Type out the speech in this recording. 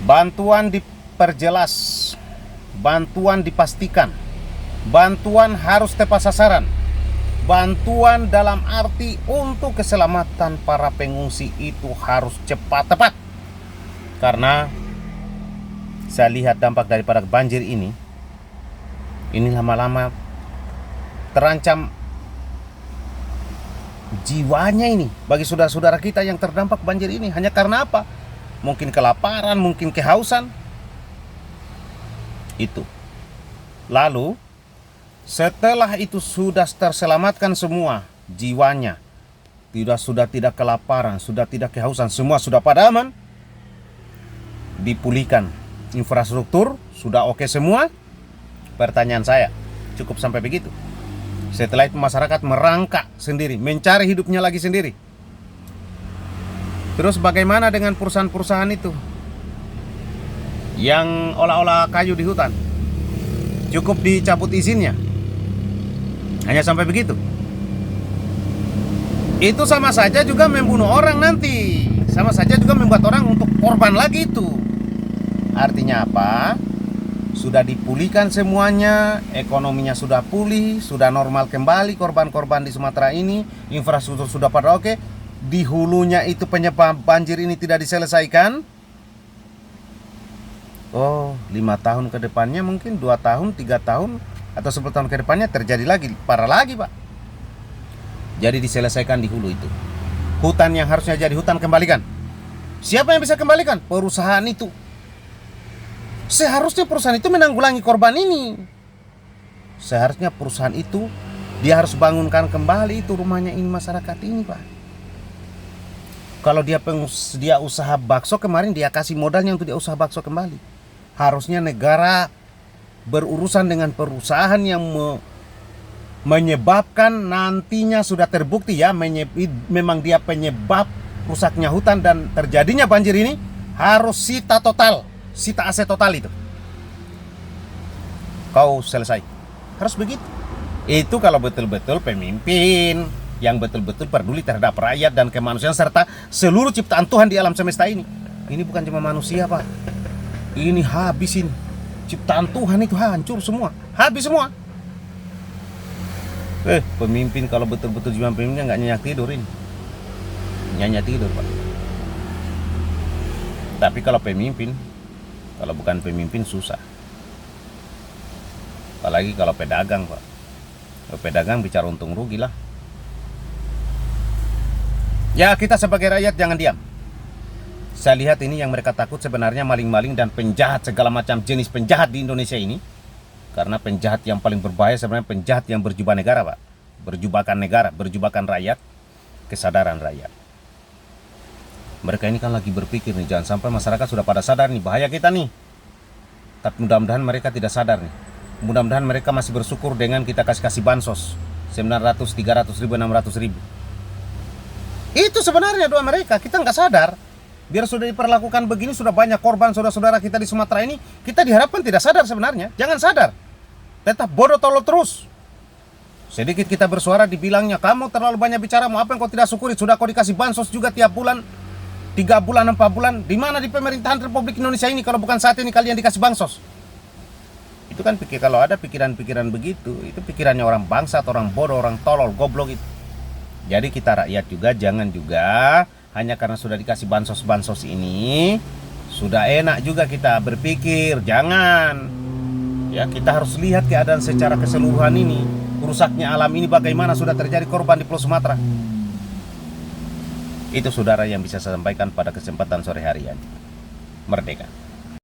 Bantuan diperjelas, bantuan dipastikan, bantuan harus tepat sasaran, bantuan dalam arti untuk keselamatan para pengungsi itu harus cepat tepat. Karena saya lihat dampak daripada banjir ini lama-lama terancam jiwanya ini bagi saudara-saudara kita yang terdampak banjir ini. Hanya karena apa? Mungkin kelaparan, mungkin kehausan. Itu. Lalu setelah itu sudah terselamatkan semua jiwanya, sudah tidak kelaparan, sudah tidak kehausan, semua sudah pada aman, dipulihkan infrastruktur, sudah oke semua. Pertanyaan saya, cukup sampai begitu? Setelah itu masyarakat merangkak sendiri, mencari hidupnya lagi sendiri. Terus bagaimana dengan perusahaan-perusahaan itu yang olah-olah kayu di hutan? Cukup dicabut izinnya, hanya sampai begitu. Itu sama saja juga membunuh orang nanti, sama saja juga membuat orang untuk korban lagi itu. Artinya apa? Sudah dipulihkan semuanya, ekonominya sudah pulih, sudah normal kembali korban-korban di Sumatera ini, infrastruktur sudah pada oke. Di hulunya itu penyebab banjir ini tidak diselesaikan. Oh, 5 tahun ke depannya, mungkin 2 tahun, 3 tahun, atau 10 tahun ke depannya terjadi lagi, parah lagi Pak. Jadi diselesaikan di hulu itu. Hutan yang harusnya jadi hutan kembalikan. Siapa yang bisa kembalikan? Perusahaan itu. Seharusnya perusahaan itu menanggulangi korban ini. Seharusnya perusahaan itu dia harus bangunkan kembali itu rumahnya ini, masyarakat ini Pak. Kalau dia usaha bakso kemarin, dia kasih modalnya untuk dia usaha bakso kembali. Harusnya negara berurusan dengan perusahaan yang menyebabkan nantinya sudah terbukti ya, memang dia penyebab rusaknya hutan dan terjadinya banjir ini, harus sita total, sita aset total itu. Kau selesai. Harus begitu. Itu kalau betul-betul pemimpin yang betul-betul peduli terhadap rakyat dan kemanusiaan serta seluruh ciptaan Tuhan di alam semesta ini. Ini bukan cuma manusia Pak. Ini habisin. Ciptaan Tuhan itu hancur semua. Habis semua. Pemimpin kalau betul-betul cuma pemimpinnya nggak nyenyak tidur ini. Nyenyak tidur Pak. Tapi kalau pemimpin, kalau bukan pemimpin susah. Apalagi kalau pedagang Pak. Kalau pedagang bicara untung rugi lah. Ya, kita sebagai rakyat jangan diam. Saya lihat ini yang mereka takut sebenarnya maling-maling dan penjahat, segala macam jenis penjahat di Indonesia ini. Karena penjahat yang paling berbahaya sebenarnya penjahat yang berjubah negara Pak. Berjubahkan negara, berjubahkan rakyat, kesadaran rakyat. Mereka ini kan lagi berpikir nih, jangan sampai masyarakat sudah pada sadar nih, bahaya kita nih. Tapi mudah-mudahan mereka tidak sadar nih. Mudah-mudahan mereka masih bersyukur dengan kita kasih bansos 900, 300 ribu, 600 ribu. Itu sebenarnya doa mereka, kita nggak sadar. Biar sudah diperlakukan begini, sudah banyak korban saudara-saudara kita di Sumatera ini, kita diharapkan tidak sadar sebenarnya. Jangan sadar, tetap bodoh tolol terus. Sedikit kita bersuara dibilangnya, kamu terlalu banyak bicara, mau apa yang kau tidak syukuri? Sudah kau dikasih bansos juga tiap bulan, 3 bulan, 4 bulan. Di mana di pemerintahan Republik Indonesia ini kalau bukan saat ini kalian dikasih bansos? Itu kan kalau ada pikiran-pikiran begitu, itu pikirannya orang bangsat, orang bodoh, orang tolol, goblok itu. Jadi kita rakyat juga jangan juga hanya karena sudah dikasih bansos-bansos ini sudah enak juga kita berpikir. Jangan. Ya, kita harus lihat keadaan secara keseluruhan ini. Rusaknya alam ini bagaimana sudah terjadi korban di Pulau Sumatera. Itu saudara yang bisa saya sampaikan pada kesempatan sore hari ini. Merdeka.